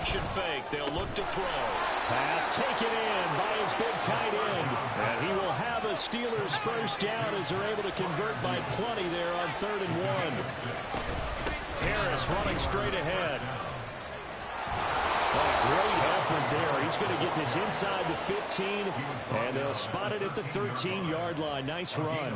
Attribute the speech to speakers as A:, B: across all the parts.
A: Play-action fake. They'll look to throw.
B: Pass taken in by his big tight end. And he will have a Steelers first down as they're able to convert by plenty there on 3rd and 1. Harris running straight ahead. Oh, great effort there. He's going to get this inside the 15, and they'll spot it at the 13-yard line. Nice run.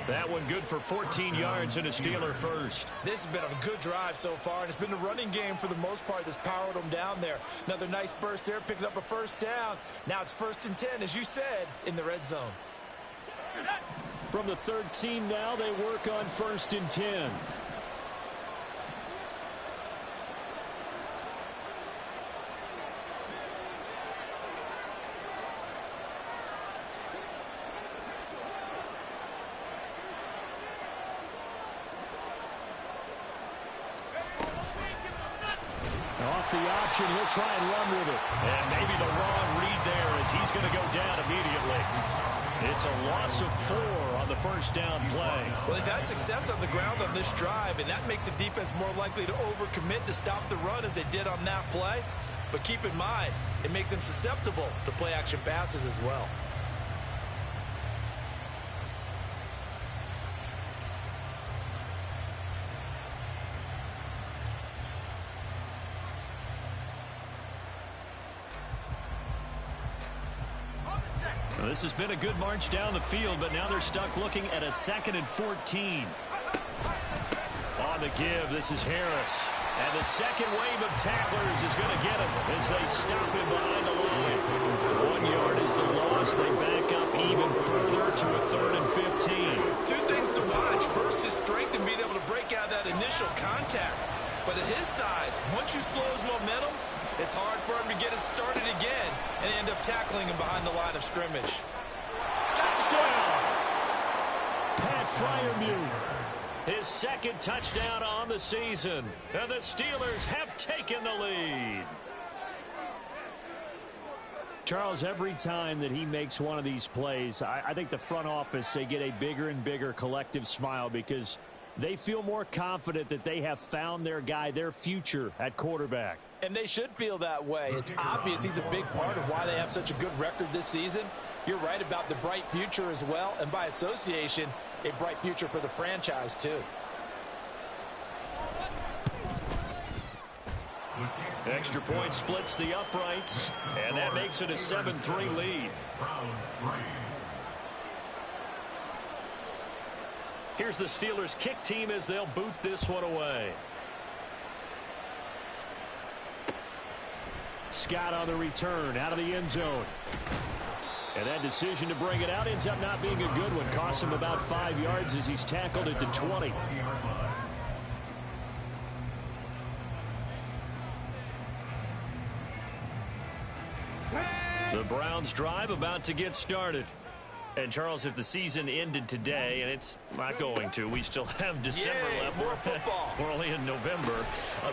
A: That one good for 14 yards and a Steeler first.
C: This has been a good drive so far, and it's been the running game for the most part that's powered them down there. Another nice burst there, picking up a first down. Now it's 1st and 10, as you said, in the red zone.
B: From the 13 now, they work on 1st and 10. Off the option, he'll try and run with it.
A: And maybe the wrong read there as he's going to go down immediately. It's a loss of 4 on the first down play.
C: Well, they've had success on the ground on this drive, and that makes the defense more likely to overcommit to stop the run as they did on that play. But keep in mind, it makes them susceptible to play-action passes as well.
A: Well, this has been a good march down the field, but now they're stuck looking at a 2nd and 14.
B: On the give, this is Harris. And the second wave of tacklers is going to get him as they stop him behind the line. 1 yard is the loss. They back up even further to a 3rd and 15.
C: Two things to watch. First, his strength and being able to break out that initial contact. But at his size, once you slow his momentum, it's hard for him to get it started again and end up tackling him behind the line of scrimmage.
B: Touchdown! Pat Freiermuth. His 2nd touchdown on the season. And the Steelers have taken the lead. Charles, every time that he makes one of these plays, I think the front office, they get a bigger and bigger collective smile because they feel more confident that they have found their guy, their future at quarterback.
C: And they should feel that way. It's obvious he's a big part of why they have such a good record this season. You're right about the bright future as well, and by association, a bright future for the franchise too.
A: Extra point splits the uprights, and that makes it a 7-3 lead. Here's the Steelers kick team as they'll boot this one away.
B: Scott on the return out of the end zone. And that decision to bring it out ends up not being a good one. Costs him about 5 yards as he's tackled at the 20.
A: The Browns drive about to get started. And, Charles, if the season ended today, and it's not going to, we still have December left.
C: More football.
A: We're only in November.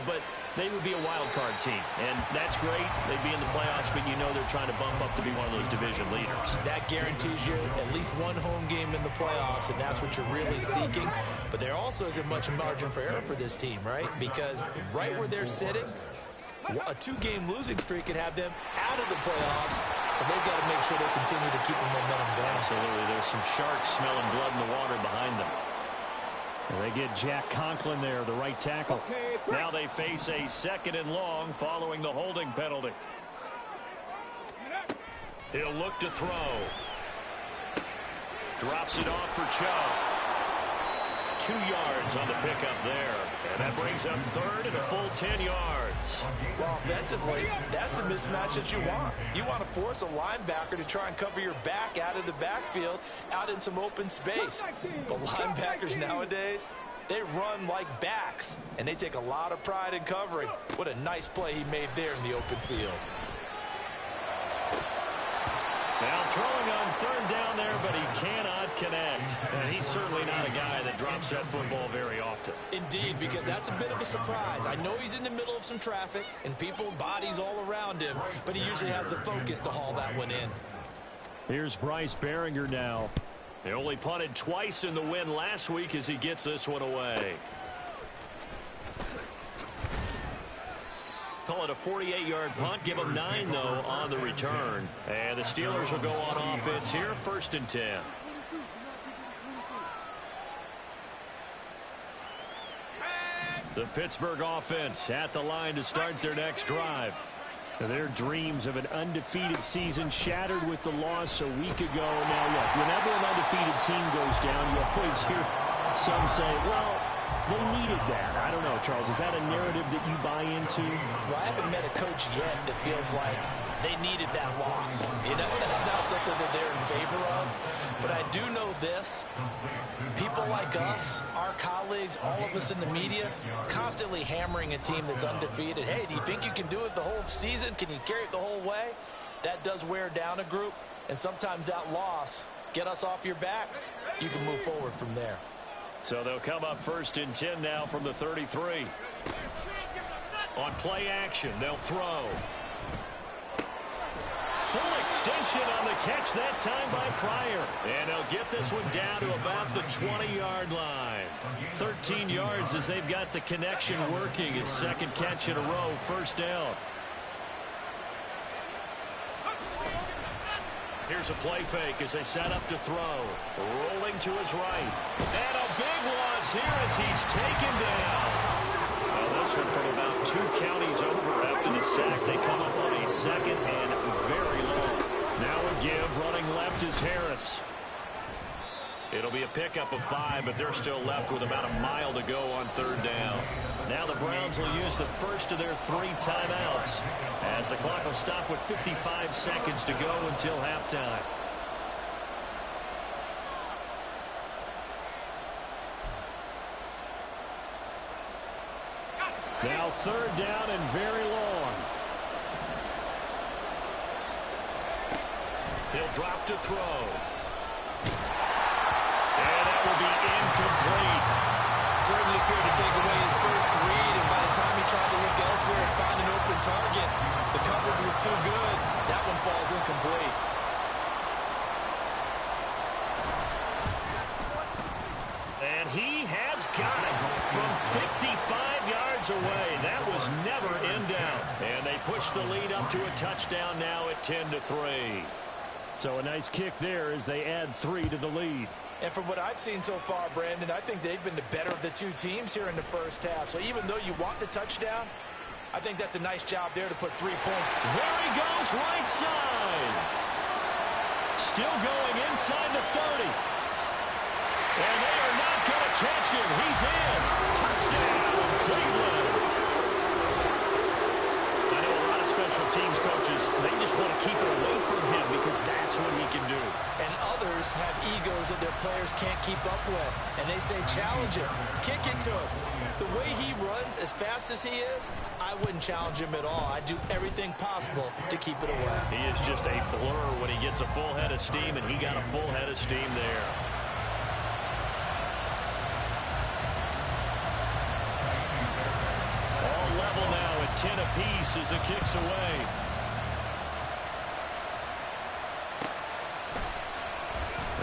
A: But they would be a wild card team. And that's great. They'd be in the playoffs, but you know they're trying to bump up to be one of those division leaders.
C: That guarantees you at least one home game in the playoffs, and that's what you're really seeking. But there also isn't much margin for error for this team, right? Because right where they're sitting, a 2-game losing streak could have them out of the playoffs, so they've got to make sure they continue to keep the momentum going.
A: Absolutely. There's some sharks smelling blood in the water behind them.
B: And they get Jack Conklin there, the right tackle.
A: Now they face a 2nd and long following the holding penalty. He'll look to throw. Drops it off for Chubb. 2 yards on the pickup there. And that brings up 3rd and a full 10 yards.
C: Well, offensively, that's the mismatch that you want. You want to force a linebacker to try and cover your back out of the backfield, out in some open space. But linebackers nowadays, they run like backs, and they take a lot of pride in covering. What a nice play he made there in the open field.
A: Now throwing on 3rd down there, but he cannot connect. And he's certainly not a guy that drops that football very often.
C: Indeed, because that's a bit of a surprise. I know he's in the middle of some traffic and people, bodies all around him, but he usually has the focus to haul that one in.
B: Here's Bryce Baringer now.
A: He only punted twice in the win last week as he gets this one away. Call it a 48-yard punt. Give them 9, though, on the return. And the Steelers will go on offense here, 1st and 10. The Pittsburgh offense at the line to start their next drive.
B: Their dreams of an undefeated season shattered with the loss a week ago. Now, look, whenever an undefeated team goes down, you always hear some say, well, they needed that. I don't know, Charles. Is that a narrative that you buy into?
C: Well, I haven't met a coach yet that feels like they needed that loss. You know, that's not something that they're in favor of. But I do know this. People like us, our colleagues, all of us in the media, constantly hammering a team that's undefeated. Hey, do you think you can do it the whole season? Can you carry it the whole way? That does wear down a group. And sometimes that loss, get us off your back, you can move forward from there.
A: So they'll come up 1st and 10 now from the 33. On play action, they'll throw. Full extension on the catch that time by Pryor. And they'll get this one down to about the 20-yard line. 13 yards as they've got the connection working. His 2nd catch in a row, 1st down. Here's a play fake as they set up to throw. Rolling to his right. And a big loss here as he's taken down. Well, this one from about 2 counties over after the sack. They come up on a 2nd and very long. Now a give. Running left is Harris. It'll be a pickup of 5, but they're still left with about a mile to go on 3rd down. Now the Browns will use the first of their 3 timeouts as the clock will stop with 55 seconds to go until halftime.
B: Now 3rd down and very long.
A: He'll drop to throw. And that will be incomplete.
C: Certainly appeared to take away his first read, and by the time he tried to look elsewhere and find an open target, the coverage was too good. That one falls incomplete.
A: And he has got it from 55 yards away. That was never in doubt. And they push the lead up to a touchdown now at 10-3.
B: So a nice kick there as they add 3 to the lead.
C: And from what I've seen so far, Brandon, I think they've been the better of the 2 teams here in the first half. So even though you want the touchdown, I think that's a nice job there to put 3 points.
A: There he goes, right side. Still going inside the 30. And they are not going to catch him. He's in. Touchdown, Cleveland. I know a lot of special teams coaches, they just want to keep it away from him because that's what he can do.
C: And others have egos that their players can't keep up with. And they say, challenge him, kick it to him. The way he runs as fast as he is, I wouldn't challenge him at all. I'd do everything possible to keep it away.
A: He is just a blur when he gets a full head of steam, and he got a full head of steam there. All level now at 10 apiece as the kick's away.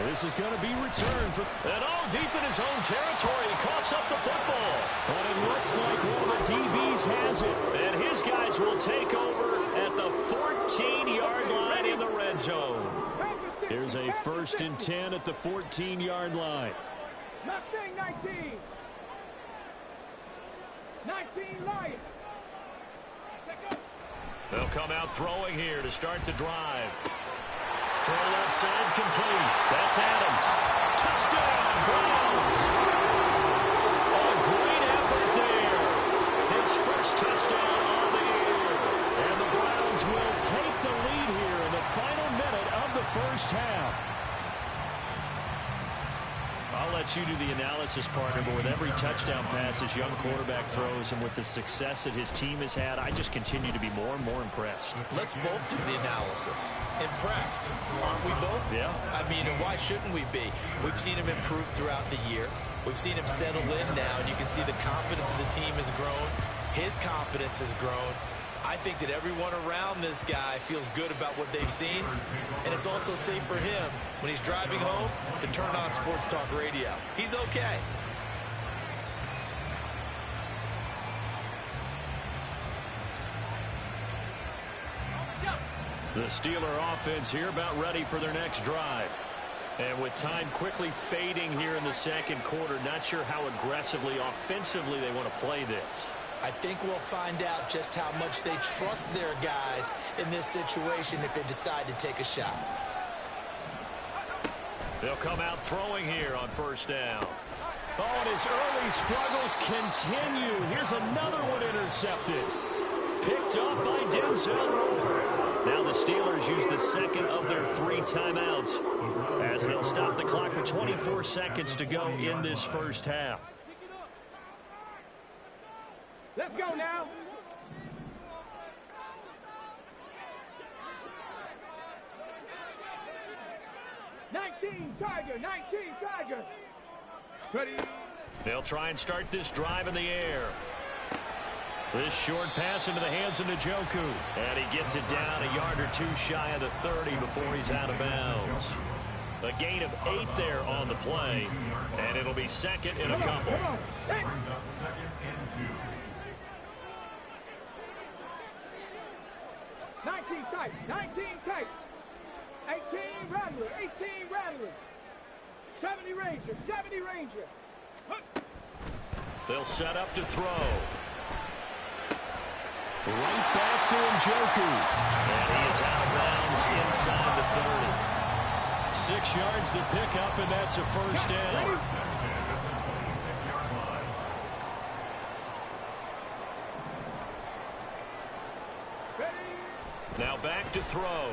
B: This is going to be returned for...
A: And all deep in his own territory, he coughs up the football.
B: But it looks like one of the DBs has it.
A: And his guys will take over at the 14-yard line in the red zone.
B: Here's a 1st and 10 at the 14-yard line.
D: 19. 19 Lions.
A: They'll come out throwing here to start the drive. Throw left side complete. That's Adams. Touchdown, Browns. A great effort there. His first touchdown on the year.
B: And the Browns will take the lead here in the final minute of the first half.
A: I'll let you do the analysis, partner, but with every touchdown pass this young quarterback throws and with the success that his team has had, I just continue to be more and more impressed.
C: Let's both do the analysis. Impressed, aren't we both?
A: Yeah.
C: I mean, and why shouldn't we be? We've seen him improve throughout the year. We've seen him settle in now, and you can see the confidence of the team has grown. His confidence has grown. I think that everyone around this guy feels good about what they've seen, and it's also safe for him when he's driving home to turn on Sports Talk Radio. He's okay.
A: The Steeler offense here about ready for their next drive. And with time quickly fading here in the second quarter, not sure how aggressively, offensively they want to play this.
C: I think we'll find out just how much they trust their guys in this situation if they decide to take a shot.
A: They'll come out throwing here on first down. Oh, and his early struggles continue. Here's another one intercepted. Picked up by Denzel Ward. Now the Steelers use the second of their 3 timeouts as they'll stop the clock with 24 seconds to go in this first half.
D: Let's go now. Tiger, 19 Tiger. Ready.
A: They'll try and start this drive in the air. This short pass into the hands of Njoku. And he gets it down a yard or 2 shy of the 30 before he's out of bounds. A gain of 8 there on the play. And it'll be second and a couple.
D: Brings
E: up second and 2.
D: 19 tight, 19 tight. 18 Rattler, 18 Rattler. 70 Ranger, 70 Ranger.
A: They'll set up to throw. Right back to Njoku. And he is out of bounds inside the 30. 6 yards the pickup, and that's a first down. Now back to throw.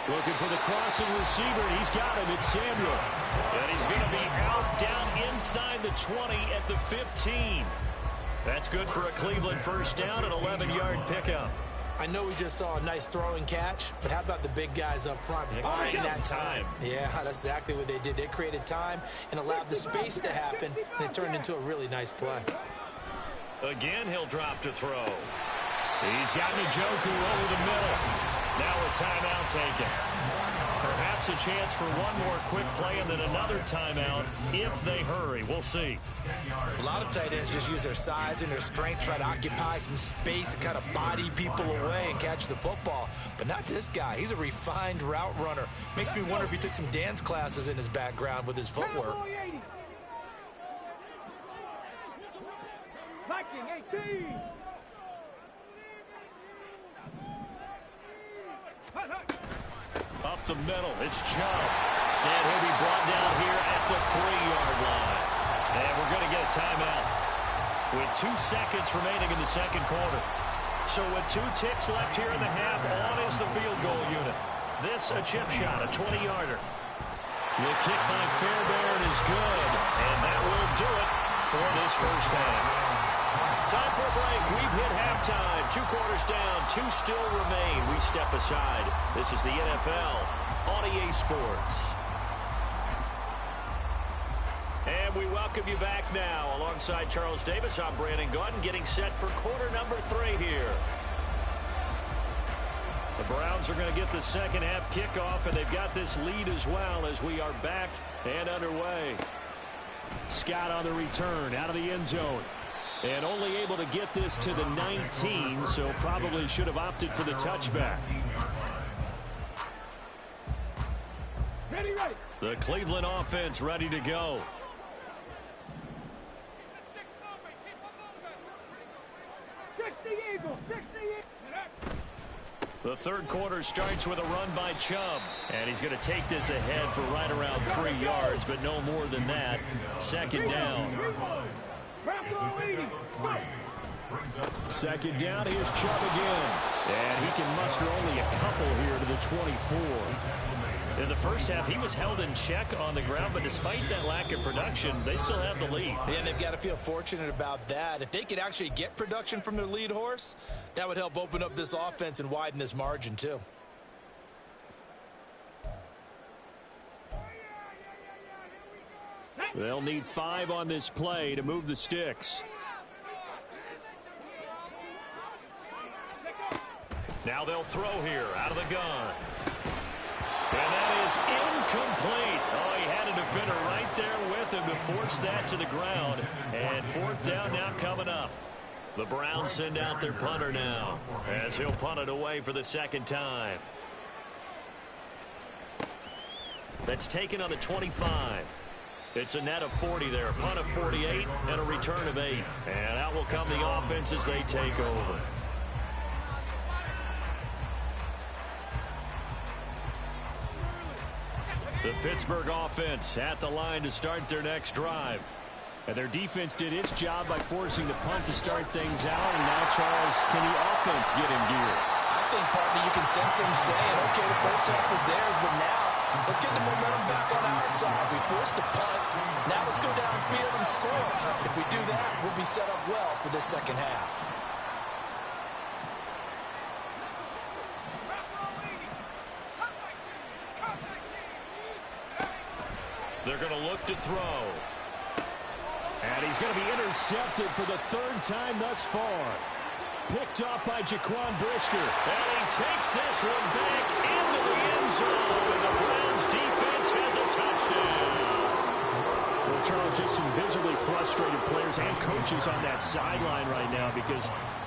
A: Looking for the crossing receiver, and he's got him. It's Samuel. And he's going to be out down inside the 20 at the 15. That's good for a Cleveland first down, an 11-yard pickup.
C: I know we just saw a nice throwing catch, but how about the big guys up front buying that time? Yeah, that's exactly what they did. They created time and allowed the space to happen, and it turned into a really nice play.
A: Again, he'll drop to throw. He's got Njoku over the middle. Now a timeout taken. Perhaps a chance for one more quick play and then another timeout if they hurry. We'll see.
C: A lot of tight ends just use their size and their strength, try to occupy some space and kind of body people away and catch the football. But not this guy. He's a refined route runner. Makes me wonder if he took some dance classes in his background with his footwork.
D: Viking 18.
A: Up the middle, it's Chubb. And he'll be brought down here at the 3-yard line. And we're going to get a timeout with 2 seconds remaining in the second quarter. So with 2 ticks left here in the half, on is the field goal unit. This a chip shot, a 20-yarder. The kick by Fairbairn is good, and that will do it for this first half. Time for a break. We've hit halftime. 2 quarters down. 2 still remain. We step aside. This is the NFL on EA Sports. And we welcome you back now. Alongside Charles Davis, I'm Brandon Gaudin, getting set for quarter number 3 here. The Browns are going to get the second half kickoff, and they've got this lead as well as we are back and underway. Scott on the return out of the end zone. And only able to get this to the 19, so probably should have opted for the touchback.
D: Ready.
A: The Cleveland offense ready to go. The third quarter starts with a run by Chubb. And he's going to take this ahead for right around 3 yards, but no more than that. Second down. Second down, here's Chubb again. And he can muster only a couple here to the 24. In the first half, he was held in check on the ground, but despite that lack of production, they still have the lead.
C: Yeah, and they've got to feel fortunate about that. If they could actually get production from their lead horse, that would help open up this offense and widen this margin too.
A: They'll need 5 on this play to move the sticks. Now they'll throw here out of the gun. And that is incomplete. Oh, he had a defender right there with him to force that to the ground. And 4th down now coming up. The Browns send out their punter now as he'll punt it away for the second time. That's taken on the 25. It's a net of 40 there. Punt of 48 and a return of 8. And out will come the offense as they take over. The Pittsburgh offense at the line to start their next drive.
B: And their defense did its job by forcing the punt to start things out. And now, Charles, can the offense get in gear?
C: I think, partner, you can sense them saying, okay, the first half was theirs, but now let's get the momentum back on our side. We forced a punt. Now let's go downfield and score. If we do that, we'll be set up well for this second half.
A: They're going to look to throw.
B: And he's going to be intercepted for the third time thus far. Picked off by Jaquan Brisker.
A: And he takes this one back into the end zone. And the Browns defense has a touchdown.
B: Well, Charles, just some visibly frustrated players and coaches on that sideline right now because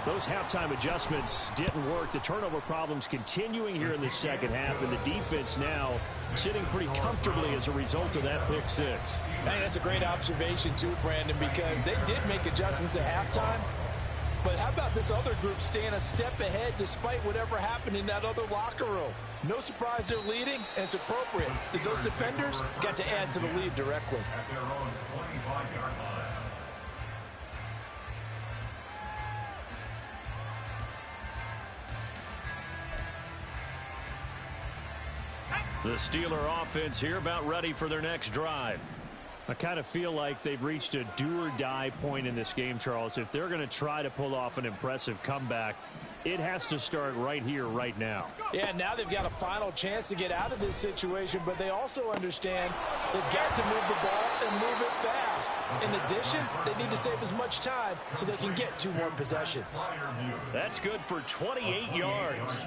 B: those halftime adjustments didn't work. The turnover problems continuing here in the second half, and the defense now sitting pretty comfortably as a result of that pick six.
C: I think that's a great observation too, Brandon, because they did make adjustments at halftime. But how about this other group staying a step ahead despite whatever happened in that other locker room? No surprise they're leading, and it's appropriate that those defenders got to add to the lead directly.
E: At their own 25-yard line.
A: The Steeler offense here about ready for their next drive.
B: I kind of feel like they've reached a do-or-die point in this game, Charles. If they're going to try to pull off an impressive comeback, it has to start right here, right now.
C: Yeah, now they've got a final chance to get out of this situation, but they also understand they've got to move the ball and move it fast. In addition, they need to save as much time so they can get 2 more possessions.
A: That's good for 28 yards.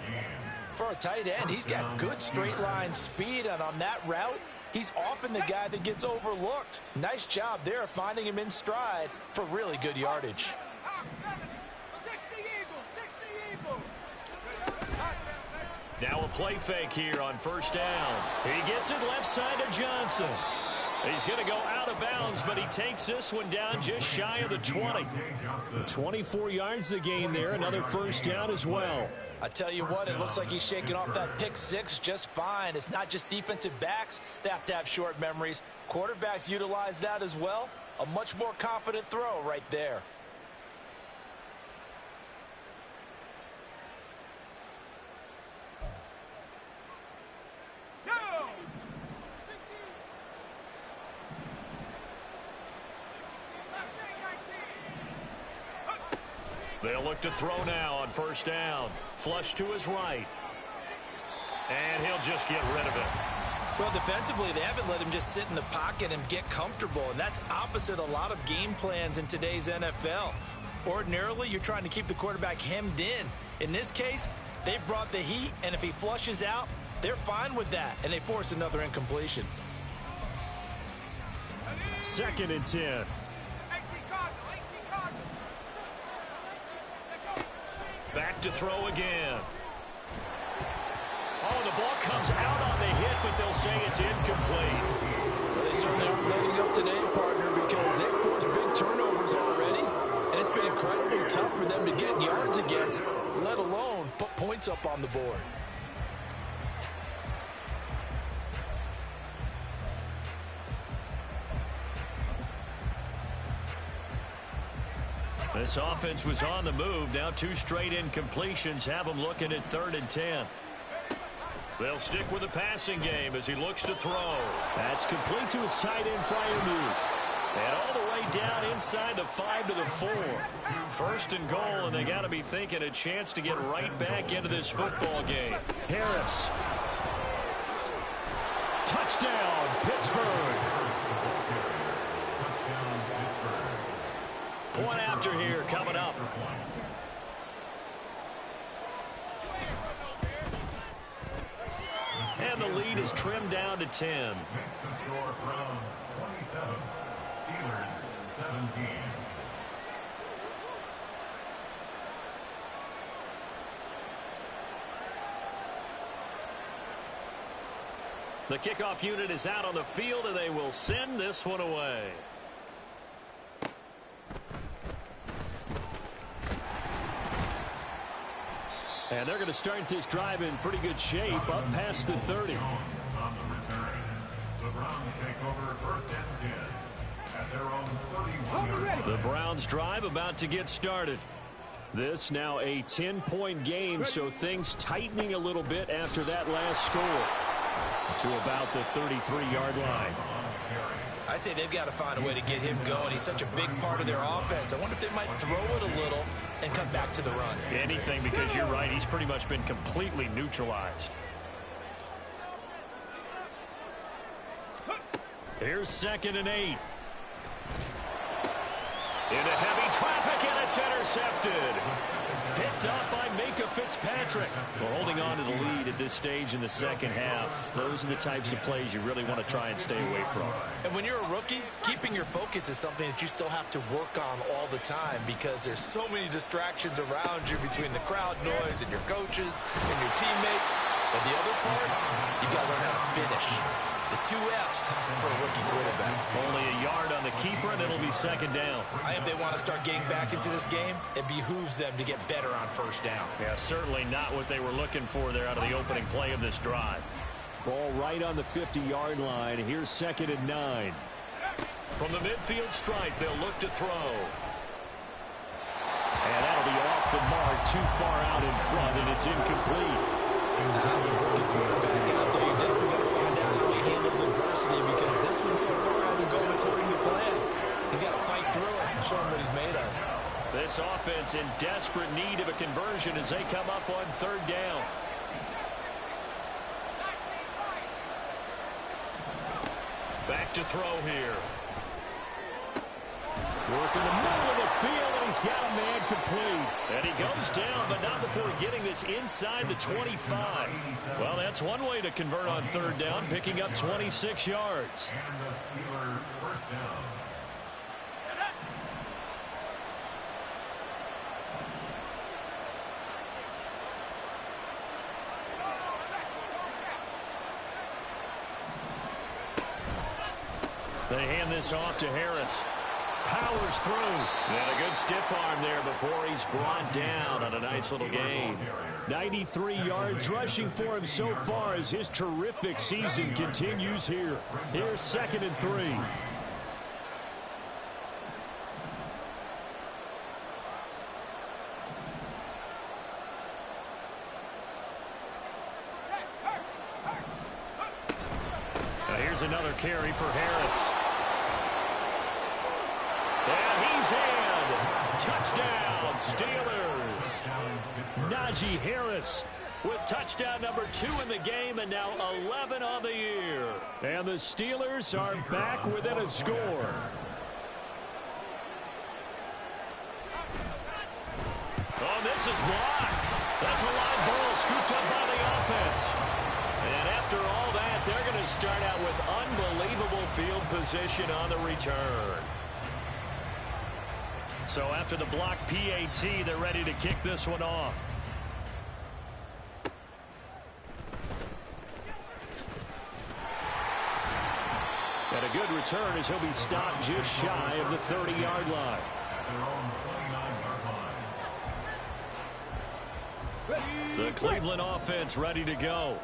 C: For a tight end, he's got good straight line speed, and on that route, he's often the guy that gets overlooked. Nice job there finding him in stride for really good yardage.
A: Now a play fake here on first down. He gets it left side to Johnson. He's going to go out of bounds, but he takes this one down just shy of the 20.
B: 24 yards the gain there. Another first down as well.
C: I tell you what, it looks like he's shaking off that pick six just fine. It's not just defensive backs that have to have short memories. Quarterbacks utilize that as well. A much more confident throw right there.
A: They'll look to throw now on first down. Flush to his right. And he'll just get rid of it.
C: Well, defensively, they haven't let him just sit in the pocket and get comfortable, and that's opposite a lot of game plans in today's NFL. Ordinarily, you're trying to keep the quarterback hemmed in. In this case, they brought the heat, and if he flushes out, they're fine with that, and they force another incompletion.
B: 2nd and 10.
A: Back to throw again. Oh, the ball comes out on the hit, but they'll say it's incomplete.
C: Well, they certainly aren't letting up today, partner, because they've forced big turnovers already, and it's been incredibly tough for them to get yards against, let alone put points up on the board.
A: This offense was on the move. Now 2 straight incompletions have them looking at 3rd and 10. They'll stick with the passing game as he looks to throw.
B: That's complete to his tight end flyer move.
A: And all the way down inside the 5 to the 4. 1st and goal, and they got to be thinking a chance to get right back into this football game.
B: Harris. Touchdown, Pittsburgh.
A: Point after here coming up. And the lead is trimmed down to 10.
E: Next to score, Browns 27, Steelers 17.
A: The kickoff unit is out on the field, and they will send this one away. And they're going to start this drive in pretty good shape, up past the 30.
E: On the return, the Browns take over first and 10 at their own 31-yard line.
A: The Browns drive about to get started. This now a 10-point game, so things tightening a little bit after that last score to about the 33-yard line.
C: I'd say they've got to find a way to get him going. He's such a big part of their offense. I wonder if they might throw it a little and come back to the run.
A: Anything, because you're right, he's pretty much been completely neutralized. Here's 2nd and 8. Into heavy traffic, and it's intercepted. Picked up by Minkah Fitzpatrick. Well, holding on to the lead at this stage in the second half. Those are the types of plays you really want to try and stay away from.
C: And when you're a rookie, keeping your focus is something that you still have to work on all the time because there's so many distractions around you between the crowd noise and your coaches and your teammates. But the other part, you got to learn how to finish. The 2 F's for a rookie quarterback.
A: Only a yard on the keeper, and it'll be 2nd down.
C: If they want to start getting back into this game, it behooves them to get better on 1st down.
A: Yeah, certainly not what they were looking for there out of the opening play of this drive. Ball right on the 50-yard line. Here's 2nd and 9. From the midfield stripe, they'll look to throw. And that'll be off the mark, too far out in front, and it's incomplete.
C: Rookie quarterback out there, you definitely got to find out how he handles adversity because this one so far hasn't gone according to plan. He's got to fight through it and show him what he's made of.
A: This offense in desperate need of a conversion as they come up on 3rd down. Back to throw here. Working the middle of the field, and he's got a man complete. And he goes down, but not before getting this inside the 25. Well, that's one way to convert on 3rd down, picking up 26 yards.
E: And the Steelers first down.
A: They hand this off to Harris. Powers through. And a good stiff arm there before he's brought down on a nice little gain. 93 yards rushing for him so far as his terrific season continues here. Here's 2nd and 3. Now here's another carry for Harris. And he's in. Touchdown, Steelers. Najee Harris with touchdown number 2 in the game and now 11 on the year. And the Steelers are back within a score. Oh, this is blocked. That's a live ball scooped up by the offense. And after all that, they're going to start out with unbelievable field position on the return. So after the block PAT, they're ready to kick this one off. And a good return as he'll be stopped just shy of the 30-yard line.
E: At their own 29-yard line.
A: The Cleveland offense ready to go.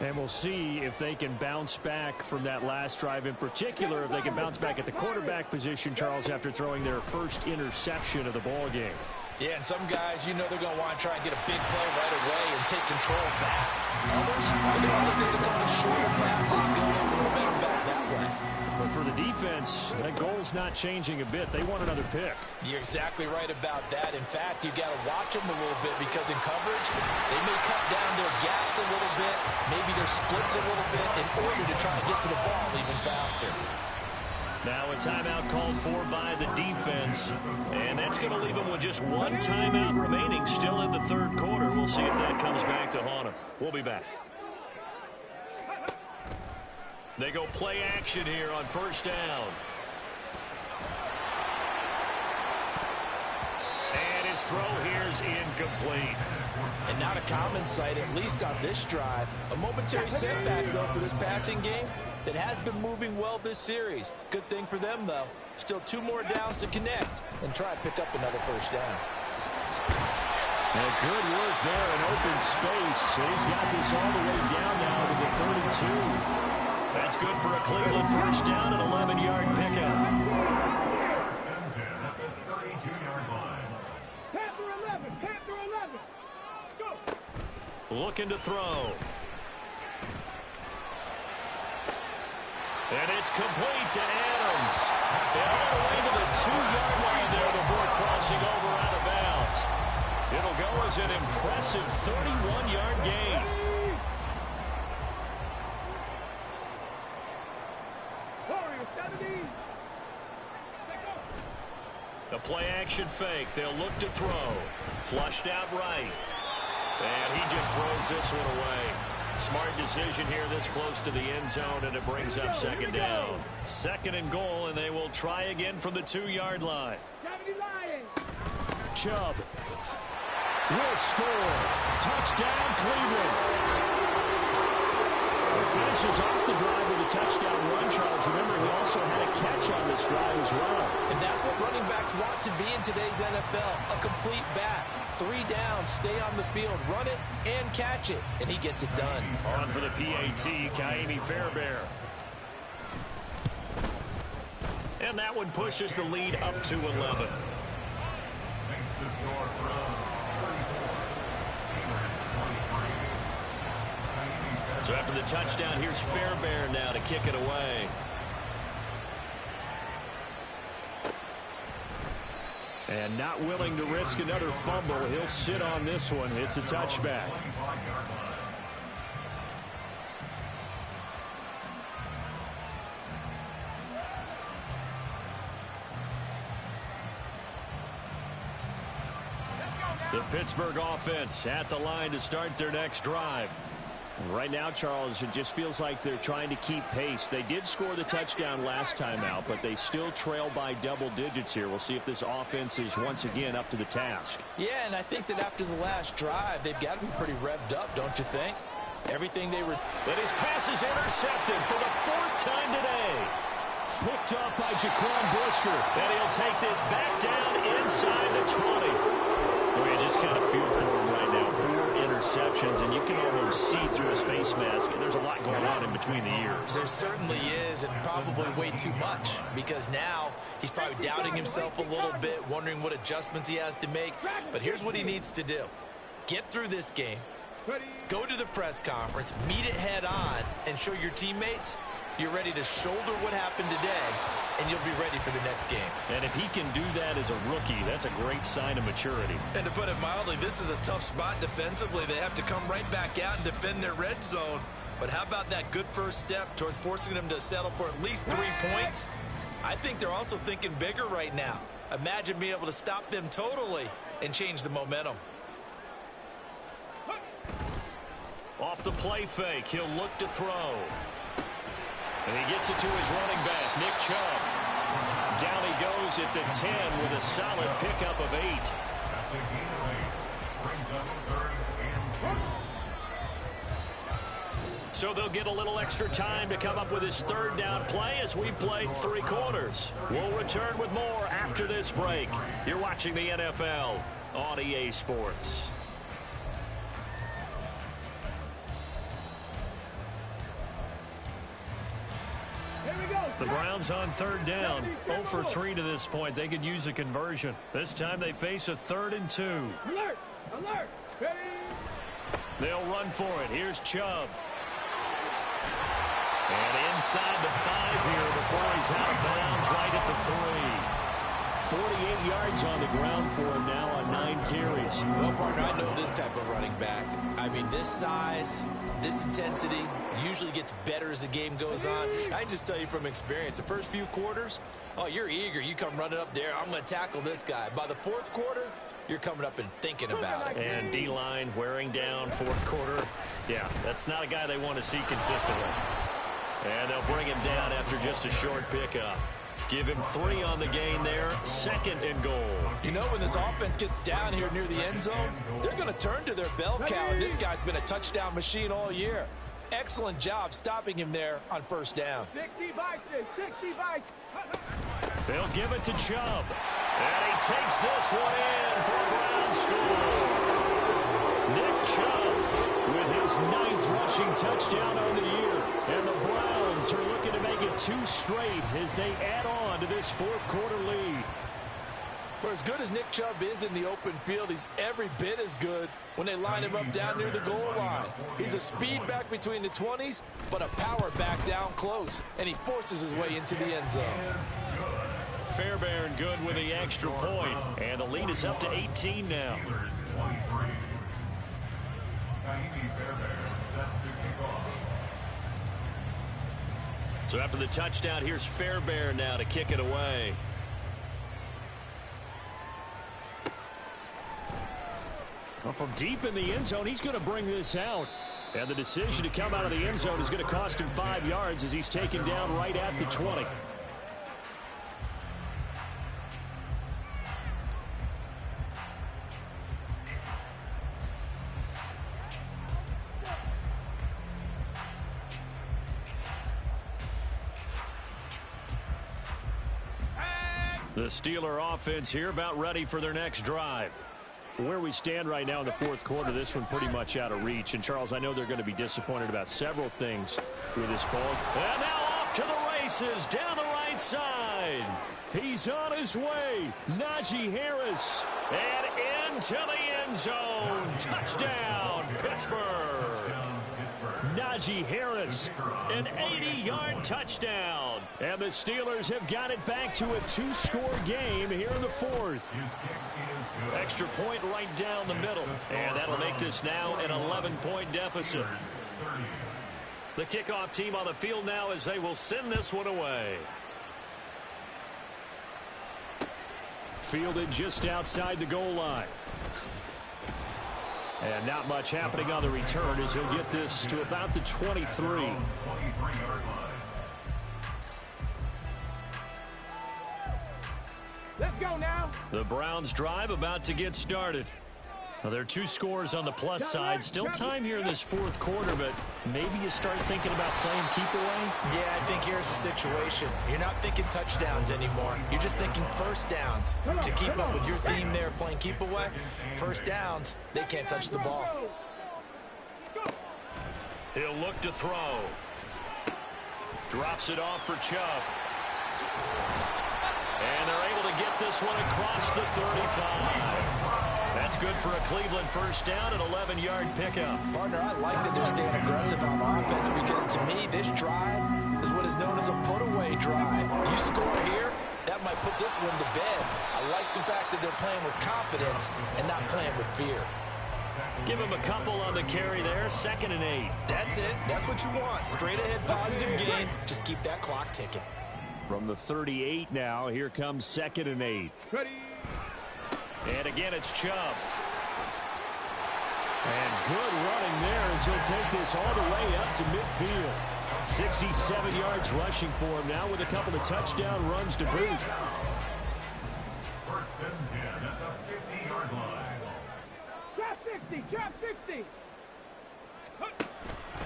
A: And we'll see if they can bounce back from that last drive, in particular if they can bounce back at the quarterback position, Charles, after throwing their first interception of the ball game.
C: Yeah, and some guys, you know they're going to want to try and get a big play right away and take control back. Others, they're going to elevate a couple shorter passes, go a little better back that way.
A: But for the defense, that goal's not changing a bit. They want another pick.
C: You're exactly right about that. In fact, you got to watch them a little bit because in coverage, they may cut down their gaps a little bit, maybe their splits a little bit in order to try to get to the ball even faster.
A: Now a timeout called for by the defense, and that's going to leave them with just one timeout remaining still in the 3rd quarter. We'll see if that comes back to haunt them. We'll be back. They go play action here on 1st down. And his throw here is incomplete.
C: And not a common sight, at least on this drive. A momentary setback, though, for this passing game that has been moving well this series. Good thing for them, though. Still 2 more downs to connect and try to pick up another first down.
B: And good work there in open space. He's got this all the way down now to the 32. That's good for a Cleveland first down and 11-yard pickup.
E: At the 32-yard line.
D: Panther 11, Panther 11. Go.
B: Looking to throw. And it's complete to Adams. And all the way to the 2-yard line there before crossing over out of bounds. It'll go as an impressive 31-yard gain.
D: Warriors 70.
B: The play-action fake. They'll look to throw. Flushed out right. And he just throws this one away. Smart decision here this close to the end zone, and it brings up second down. Second and goal, and they will try again from the 2-yard line.
D: 70 Lions.
B: Chubb will score. Touchdown, Cleveland. He finishes off the drive with a touchdown run, Charles. Remember, he also had a catch on this drive as well.
C: And that's what running backs want to be in today's NFL, a complete back. 3 downs, stay on the field, run it, and catch it. And he gets it done.
B: On for the PAT, Ka'imi Fairbairn. And that one pushes the lead up to 11.
E: Makes the score from 34.
B: So after the touchdown, here's Fairbairn now to kick it away. And not willing to risk another fumble. He'll sit on this one. It's a touchback. The Pittsburgh offense at the line to start their next drive. Right now, Charles, it just feels like they're trying to keep pace. They did score the touchdown last time out, but they still trail by double digits here. We'll see if this offense is once again up to the task.
C: Yeah, and I think that after the last drive, they've got to be pretty revved up, don't you think? Everything they were...
B: But his pass is intercepted for the 4th time today. Picked up by Jaquan Brisker. And he'll take this back down inside the 20. Well, you just kind of feel for him right now. 4 interceptions, and you can almost see through his face mask. There's a lot going on in between the ears.
C: There certainly is, and probably way too much, because now he's probably doubting himself a little bit, wondering what adjustments he has to make. But here's what he needs to do. Get through this game, go to the press conference, meet it head on, and show your teammates you're ready to shoulder what happened today, and you'll be ready for the next game.
B: And if he can do that as a rookie, that's a great sign of maturity.
C: And to put it mildly, this is a tough spot defensively. They have to come right back out and defend their red zone. But how about that good first step towards forcing them to settle for at least 3 points? I think they're also thinking bigger right now. Imagine being able to stop them totally and change the momentum.
B: Off the play fake, he'll look to throw. And he gets it to his running back, Nick Chubb. Down he goes at the 10 with a solid pickup of 8.
E: That's a gain of 8. Brings up 3rd and 2.
B: So they'll get a little extra time to come up with his 3rd down play as we've played 3 quarters. We'll return with more after this break. You're watching the NFL on EA Sports. The Browns on 3rd down, 0 for 3 to this point. They could use a conversion. This time they face a 3rd and 2.
D: Alert! Alert! Ready!
B: They'll run for it. Here's Chubb. And inside the 5 here before he's out of bounds right at the 3. 48 yards on the ground for him now on 9 carries.
C: Well, partner, I know this type of running back. I mean, this size, this intensity usually gets better as the game goes on. I just tell you from experience, the first few quarters, oh, you're eager. You come running up there, I'm going to tackle this guy. By the 4th quarter, you're coming up and thinking about it.
B: And D-line wearing down 4th quarter. Yeah, that's not a guy they want to see consistently. And they'll bring him down after just a short pickup. Give him 3 on the gain there. 2nd and goal.
C: You know, when this offense gets down here near the end zone, they're going to turn to their bell cow, and this guy's been a touchdown machine all year. Excellent job stopping him there on first down.
D: 60 Vikings, 60 Vikings.
B: They'll give it to Chubb. And he takes this one in for a Brown score. Nick Chubb with his 9th rushing touchdown on the year. And the Browns are looking to make it 2 straight as they add on to this 4th quarter lead.
C: For as good as Nick Chubb is in the open field, he's every bit as good when they line him up down near the goal line. He's a speed back between the 20s, but a power back down close, and he forces his way into the end zone.
B: Fairbairn good with the extra point, and the lead is up to 18 now. So after the touchdown, here's Fairbairn now to kick it away. Well, from deep in the end zone, he's going to bring this out. And the decision to come out of the end zone is going to cost him 5 yards as he's taken down right at the 20. The Steeler offense here about ready for their next drive. Where we stand right now in the 4th quarter, this one pretty much out of reach. And, Charles, I know they're going to be disappointed about several things with this ball. And now off to the races down the right side. He's on his way. Najee Harris. And into the end zone. Touchdown, Pittsburgh. Najee Harris, an 80-yard touchdown. And the Steelers have got it back to a 2-score game here in the 4th. Extra point right down the middle. And that'll make this now an 11-point deficit. The kickoff team on the field now as they will send this one away. Fielded just outside the goal line. And not much happening on the return as he'll get this to about the 23.
D: Let's go now.
B: The Browns drive about to get started. Well, there are 2 scores on the plus side. Still time here in this 4th quarter, but maybe you start thinking about playing keep away?
C: Yeah, I think here's the situation. You're not thinking touchdowns anymore. You're just thinking first downs. To keep up with your theme there, playing keep away, first downs, they can't touch the ball.
B: He'll look to throw. Drops it off for Chubb. And they're able to get this one across the 35. That's good for a Cleveland first down, an 11-yard pickup.
C: Partner, I like that they're staying aggressive on offense because to me, this drive is what is known as a put-away drive. You score here, that might put this one to bed. I like the fact that they're playing with confidence and not playing with fear.
B: Give him a couple on the carry there, 2nd and 8.
C: That's it. That's what you want. Straight ahead positive gain. Just keep that clock ticking.
B: From the 38 now, here comes 2nd and 8.
D: Ready.
B: And again, it's Chubb. And good running there as he'll take this all the way up to midfield. 67 yards rushing for him now with a couple of touchdown runs to boot.
E: First and 10 at the 50-yard line.
D: Trap 60, trap 60.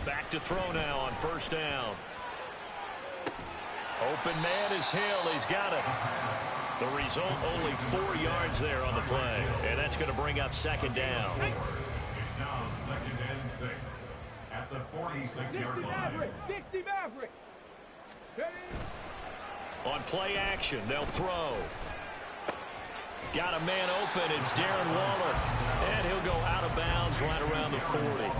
B: Back to throw now on first down. Open man is Hill. He's got it. The result, only 4 yards there on the play. And that's going to bring up 2nd down.
E: It's now 2nd and 6 at the 46-yard line.
D: 60 Maverick. Ready.
B: On play action, they'll throw. Got a man open. It's Darren Waller. And he'll go out of bounds right around the 40.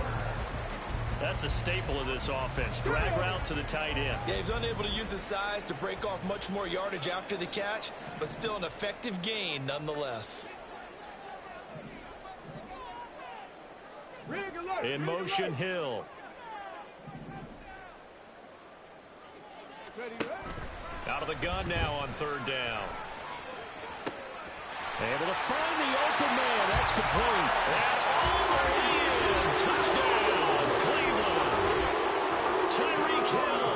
B: That's a staple of this offense. Drag route to the tight end.
C: Yeah, he's unable to use his size to break off much more yardage after the catch, but still an effective gain nonetheless.
B: In motion, Hill. Out of the gun now on 3rd down. Able to find the open man. That's complete. And all the way in. Touchdown, Cleveland. Tyreek Hill,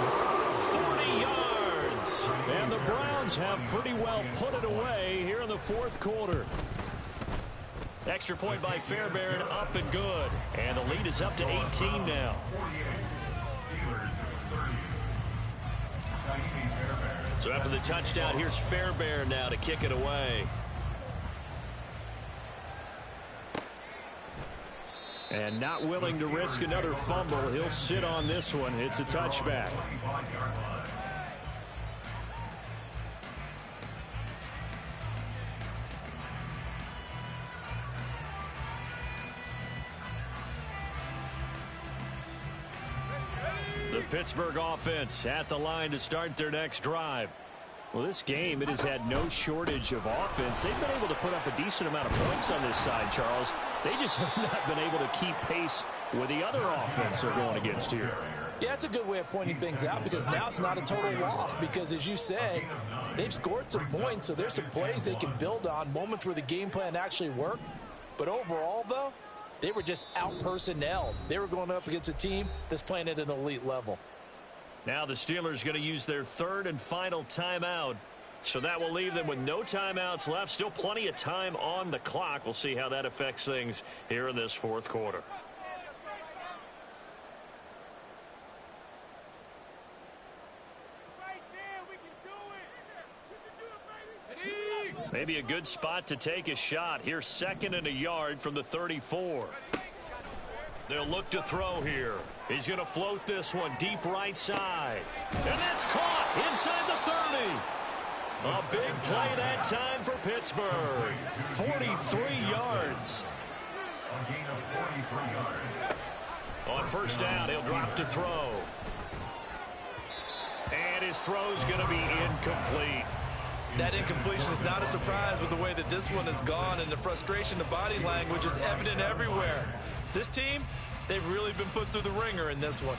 B: 40 yards. And the Browns have pretty well put it away here in the fourth quarter. Extra point by Fairbairn, up and good. And the lead is up to 18 now. So after the touchdown, here's Fairbairn now to kick it away. And not willing to risk another fumble. He'll sit on this one. It's a touchback. The Pittsburgh offense at the line to start their next drive. Well, this game, it has had no shortage of offense. They've been able to put up a decent amount of points on this side, Charles. They just have not been able to keep pace with the other offense they're going against here.
C: Yeah, it's a good way of pointing things out because now it's not a total loss because, as you said, they've scored some points, so there's some plays they can build on, moments where the game plan actually worked. But overall, though, they were just out-personnelled. They were going up against a team that's playing at an elite level.
B: Now the Steelers going to use their third and final timeout. So that will leave them with no timeouts left. Still plenty of time on the clock. We'll see how that affects things here in this fourth quarter. Maybe a good spot to take a shot. Here's 2nd and a yard from the 34. They'll look to throw here. He's going to float this one deep right side. And that's caught inside the 30. A big play that time for Pittsburgh. 43 yards.
E: A gain of 43 yards.
B: On first down, he'll drop to throw. And his throw's going to be incomplete.
C: That incompletion is not a surprise with the way that this one has gone, and the frustration, the body language is evident everywhere. This team, they've really been put through the ringer in this one.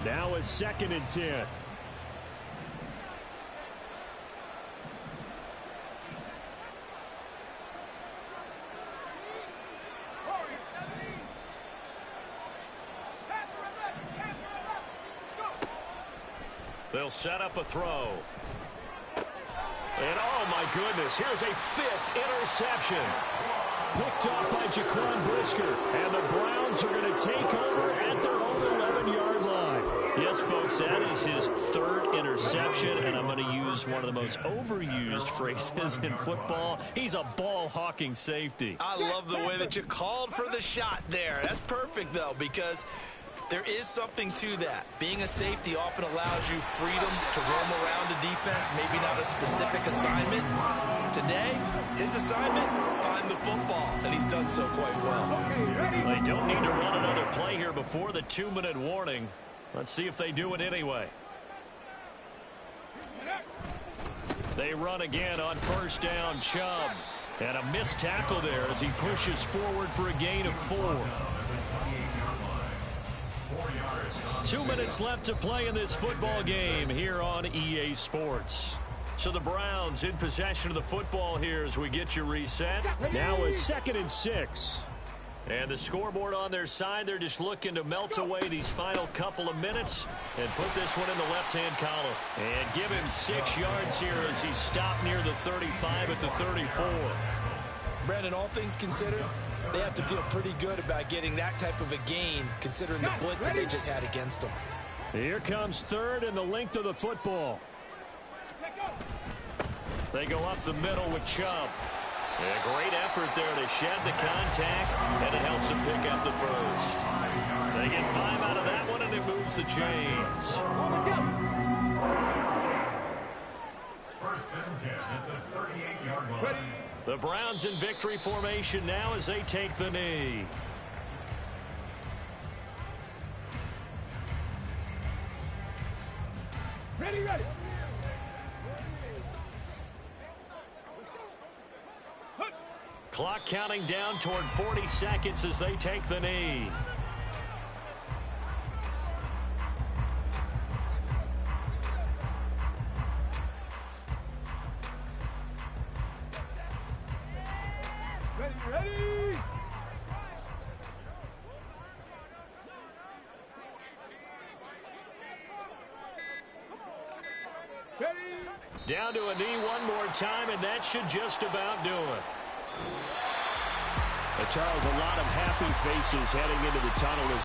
B: Now a 2nd and 10. They'll set up a throw. And oh my goodness, here's a 5th interception. Picked off by Jaquan Brisker. And the Browns are going to take over at their own 11-yard line. Yes, folks, that is his 3rd interception. And I'm going to use one of the most overused phrases in football. He's a ball-hawking safety.
C: I love the way that you called for the shot there. That's perfect, though, because there is something to that. Being a safety often allows you freedom to roam around a defense, maybe not a specific assignment. Today, his assignment, find the football, and he's done so quite well.
B: They don't need to run another play here before the 2-minute warning. Let's see if they do it anyway. They run again on first down, Chubb. And a missed tackle there as he pushes forward for a gain of 4. 2 minutes left to play in this football game here on EA Sports. So the Browns in possession of the football here as we get you reset. Now a 2nd and 6. And the scoreboard on their side, they're just looking to melt away these final couple of minutes and put this one in the left-hand column. And give him 6 yards here as he's stopped near the 35 at the 34.
C: Brandon, all things considered, they have to feel pretty good about getting that type of a gain, considering the blitz that they just had against them.
B: Here comes 3rd and the length of the football. They go up the middle with Chubb. A great effort there to shed the contact, and it helps them pick up the 1st. They get 5 out of that one, and it moves the chains.
E: 1st and 10 at the 38-yard line.
B: The Browns in victory formation now as they take the knee.
D: Ready.
B: Clock counting down toward 40 seconds as they take the knee.
D: Ready. Ready?
A: Down to a knee one more time, and that should just about do it. Charles, a lot of happy faces heading into the tunnel as